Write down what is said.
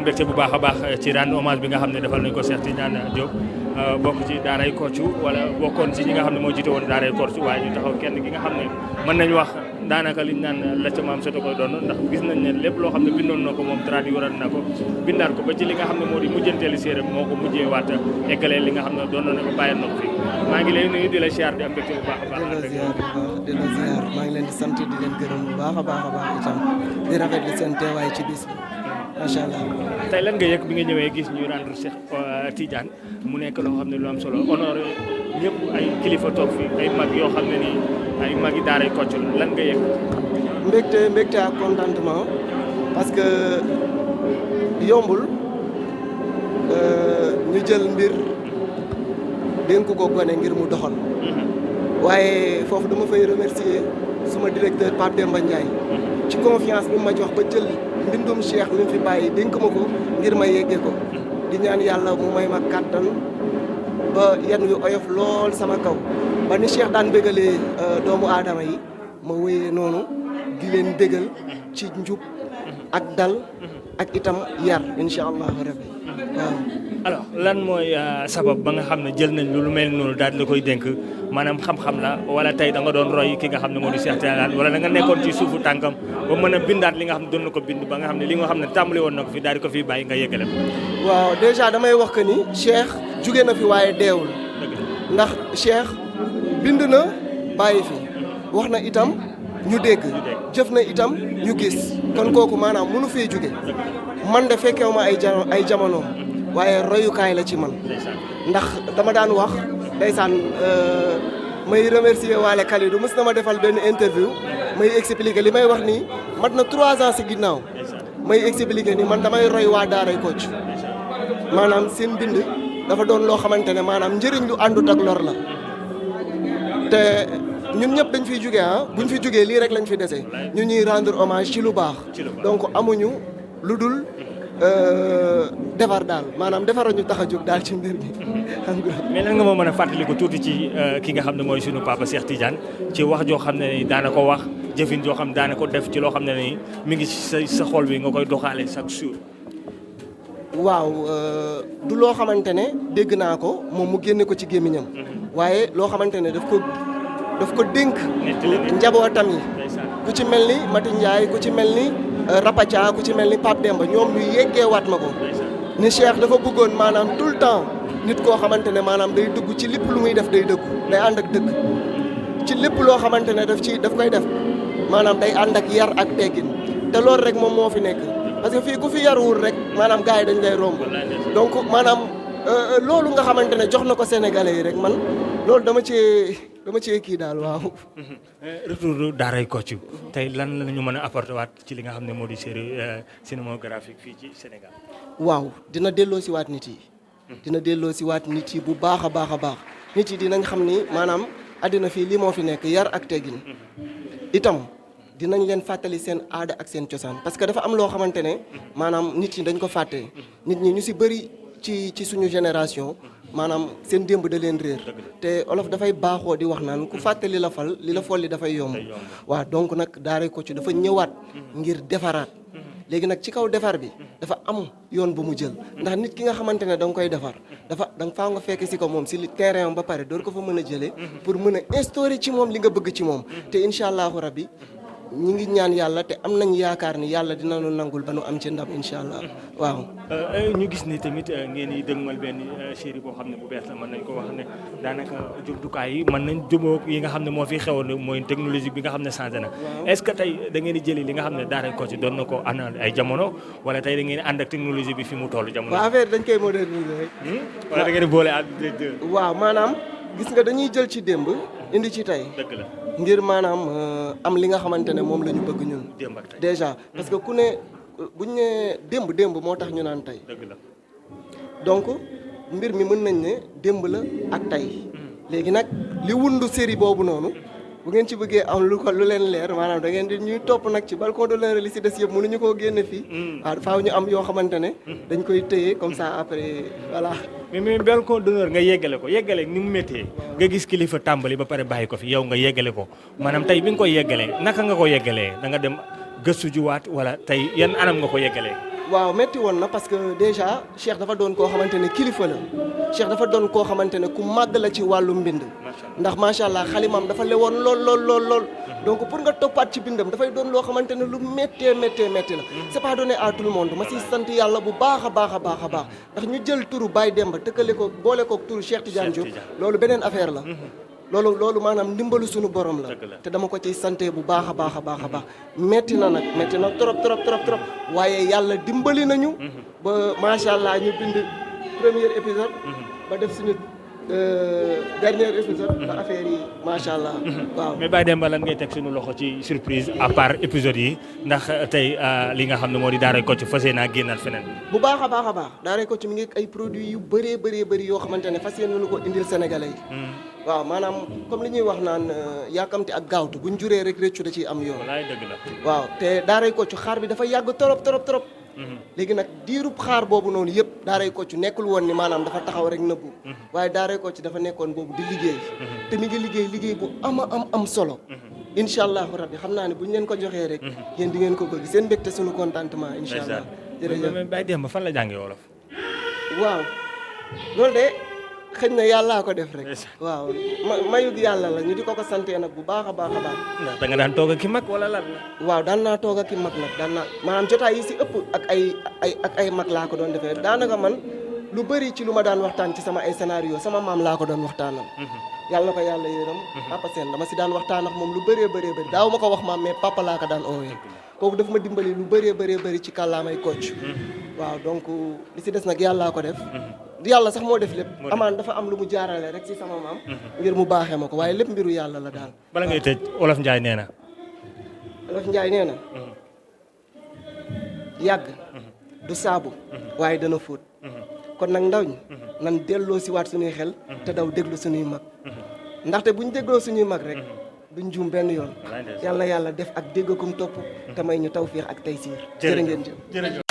mbégte bu baax a baax ci rendre hommage bi nga xam ne defal nañ ko Cheikh Tidiane Diop bokk ci daaray Kocc wala bokkoon ci ñi nga xam ne moo jiite woon daaray Kocc waaye ñu taxaw kenn gi nga xam ne mën nañ wax daanaka liñ naan la ca maam soto koy doon ndax gis nañ ne lépp loo xam ne bindoon na ko moom traduire na ko bindaat ko ba ci li nga xam ne moo di mujjanteeli séeréer moo ko mujjee waat eggalee li nga xam ne doon na ko bàyyil na ko fi maa ngi lay nuyu di la siyaar di am mbégte bu baax a baax di la ziar maa ngi leen di sant di leen gërëm bu baax a baax a baax itam di rafetlu seen teewaay ci bis bi macha allah. tey lan nga yëg bi nga ñëwee gis ñu rendre Cheikh Tidiane mu nekk loo xam ne lu am solo honoré ñëpp ay kilifa toog fi ay mag yoo xam ne nii ay magi daaray Kocc la lan nga yëg. mbégte ak contentement parce que yombul ñu jël mbir dénk ko gone ngir mu doxal. waaye foofu dama fay remercier suma directeur Pape Demba Ndiaye ci confiance bi ma jox ba jël mbindum Cheikh mi fi bàyyi dénk ma ko ngir ma yeggee ko di ñaan yàlla mu may ma kàttan ba yan wi oyof lool sama kaw ba ni Cheikh daan bégalee doomu aadama yi ma wéyee noonu di leen bégal ci njub ak dal ak itam yar incha allahu rabbi waaw. alors lan mooy sabab ba nga xam ne jël nañ lu mel noonu daal di la koy dénk maanaam xam-xam la wala tey da nga doon roy ki nga xam ne moo di Cheikh Tidiane wala da nga nekkoon ci suufu tànkam ba mën a bindaat li nga xam ne doon na ko bind ba nga xam ne li nga xam ne tàmbali woon na ko fi daal di ko fi bàyyi nga yëgale ko. waaw déjà damay wax que ni Cheikh jóge na fi waaye deewul ndax Cheikh bind na bàyyi fi wax na itam ñu dégg jëf na itam ñu gis kon kooku maanaam mënu fee jóge man de fekkewu ma ay jamonoom waaye royukaay la ci man ndax dama daan wax ndeysaan may remercier waale Kalidou mës na ma defal benn interview may expliquer li may wax nii mat na 3 ans si ginnaaw may expliquer ni man damay roy waa daaray Kocc maanaam seen bind dafa doon loo xamante ne maanaam njëriñ lu àndut ak lor la te ñun ñëpp dañ fiy jugee buñ fi jugee lii rek lañ fi dese ñu ñuy rendre hommage ci lu baax donc amuñu lu dul defar daal maanaam defarañu tax a jóg daal ci mbir mi. mais lan nga moo mën a fàttaliku tuuti ci ki nga xam ne mooy sunu papa Cheikh Tidiane ci wax joo xam ne daana ko wax jëfin joo xam ne daana ko def ci loo xam ne nii mi ngi ci sa xol bi nga koy doxaale chaque jour. waaw du loo xamante ne dégg naa ko moom mu génne ko ci gémmiñam waaye loo xamante ne daf ko dénk njabootam yi ku ci mel ni Mati Ndiaye ku ci mel ni Rapathia ku ci mel ni Pape Demba ñoom ñu yeggee waat ma ko ni Cheikh dafa bëggoon maanaam tout le temps nit koo xamante ne maanaam day dugg ci lépp lu muy def day dëggu day ànd ak dëgg ci lépp loo xamante ne daf koy def maanaam day ànd ak yar ak teggin te loolu rek moom moo fi nekk parce que fii ku fi yaruwul rek maanaam gars yi dañ lay romb donc maanaam loolu nga xamante ne jox na ko Sénégalais yi rek man loolu dama cee kii daal waaw. retour daaray Kocc tey lan la ñu mën a apporter waat ci li nga xam ne moo di série cinématographique fii ci Sénégal. waaw dina delloo si waat nit yi. dina delloo si waat nit yi bu baax a baax a baax nit yi dinañ xam ni maanaam àddina fii lii moo fi nekk yar ak teggin itam dinañ leen fàttali seen aada ak seen cosaan parce que dafa am loo xamante ne maanaam nit ñi dañ ko fàtte nit ñi ñu si bëri ci suñu génération maanaam seen démb da leen réer te olof dafay baaxoo di wax naan ku fàtte li la fal li la folli dafay yomb waaw donc nag daaray Kocc dafa ñëwaat ngir defaraat léegi nag ci kaw defar bi dafa am yoon bu mu jël ndax nit ki nga xamante ne da nga koy defar da nga faa nga fekk si ko moom si terrain ba pare door ko fa mën a jëlee pour mën a instaurer ci moom li nga bëgg ci moom te incha allahu rabbi ñi ngi ñaan yàlla te am nañ yaakaar ni yàlla dina nu nangul ba nu am ci ndam incha allah waaw. ñu gis ni tamit ngeen di dëgmal benn série boo xam ne bu bees la mën nañ ko wax ne daanaka jumtukaay yi mën nañ jubóo yi nga xam ne moo fi xewoon mooy technologie bi nga xam ne changé na. est-ce que tey da ngeen di jëli li nga xam ne daaray Kocc doon na ko ànd ay jamono wala tey da ngeen di ànd ak technologie bi fi mu toll jamono. waaw affaire dañ koy moderniser rek. wala da ngeen di boole ak. waaw maanaam gis nga dañuy jël ci démb indi ci tey. dëgg la. ngir maanaam am li nga xamante ne moom la ñu bëgg ñun déjà parce que ku ne buñ ne démb moo tax ñu naan tey donc mbir mi mën nañ ne démb la ak tey léegi nag li wundu série boobu noonu bu ngeen ci bëggee am lu leen leer maanaam da ngeen di ñuy topp nag ci balcon d'honneur li si des yëpp mënuñu koo génne fii waaw faaw ñu am yoo xamante ne dañ koy téye comme ça après voilà mais balcon d'honneur nga yeggale ko yeggale ni mu méttee nga gis kilifa tàmbali ba pare bàyyi ko fi yow nga yeggale ko maanaam tey bi nga koy yeggalee naka nga ko yeggalee da nga dem gëstu juwaat wala tey yan anam nga ko yeggalee waaw metti woon na parce que déjà Cheikh dafa doon koo xamante ne kilifa la Cheikh dafa doon koo xamante ne ku màgg la ci wàllu mbind ndax macha allah xalimaam dafa lewoon lool donc pour nga toppaat ci bindam dafay doon loo xamante ne lu méttee la c'est pas donné à tout le monde ma siy sant yàlla bu baax a baax ndax ñu jël turu Baye Demba tëkkale ko boole ko turu Cheikh Tidiane Diop loolu beneen affaire la loolu maanaam ndimbalu suñu borom la te dama ko ciy santé bu baax a baax metti na trop waaye yàlla dimbali nañu ba macha allah ñu bind premier épisode ba def suñu dernier épisode ba affaire yi macha allah waaw. mais Baye Demba lan ngay teg suñu loxo ci surprise à part épisode yi ndax tey li nga xam ne moo di Daaray Kocc fas yéene naa génnal feneen. bu baax a baax Daaray Kocc mi ngi ay produits yu bëree yoo xamante ne fas yéene nañu ko indil Sénégalais yi. waaw maanaam comme li ñuy wax naan yàkkamti ak gaawtu buñ juree rek réccu da ciy am yoon. wallaay dëgg la. waaw te Daaray Kocc xaar bi dafa yàgg trop. léegi nag diirub xaar boobu noonu yëpp Daaray Kocc nekkul woon ni maanaam dafa taxaw rek nëbbu waaye Daaray Kocc dafa nekkoon boobu di liggéey te mi ngi liggéey bu am solo incha allahu rabbi xam naa ne bu ñu leen ko joxee rek yéen di ngeen ko bëgg seen mbégte suñu contentement incha allah jërëjëf Baye Demba fan la jàngee wolof. waaw loolu de xëy na yàllaa ko def rek waaw mayug yàlla la ñu di ko santee nag bu baax a baax ndax da nga daan toog ak ki mag wala lan la. waaw daan naa toog ak ki mag nag maanaam jotaay yi si ëpp ak ay mag laa ko doon defee daanaka man lu bëri ci lu ma daan waxtaan ci sama ay scénario sama maam laa ko doon waxtaanal yàlla na ko yàlla yërëm papa seen dama si daan waxtaan ak moom lu bëree daaw ma ko wax maam mais papa laa ko daan oowee kooku daf ma dimbali lu bëree ci kàllaamay Kocc waaw donc li si des nag yàllaa ko def yàlla sax moo def lépp amaan dafa am lu mu jaarale rek ci sama maam ngir mu baaxee ma ko waaye lépp mbiru yàlla la daal bala ngay tëj Olof Njaay nee na yàgg du saabu waaye dana fóot kon nag ndaw ñi nan delloo si waat suñuy xel te daw déglu suñuy mag ndaxte buñ dégloo suñuy mag rek duñ juum benn yoon yàlla def ak déggakum topp te may ñu tawfiix ak taysiir jërë ngeen jëf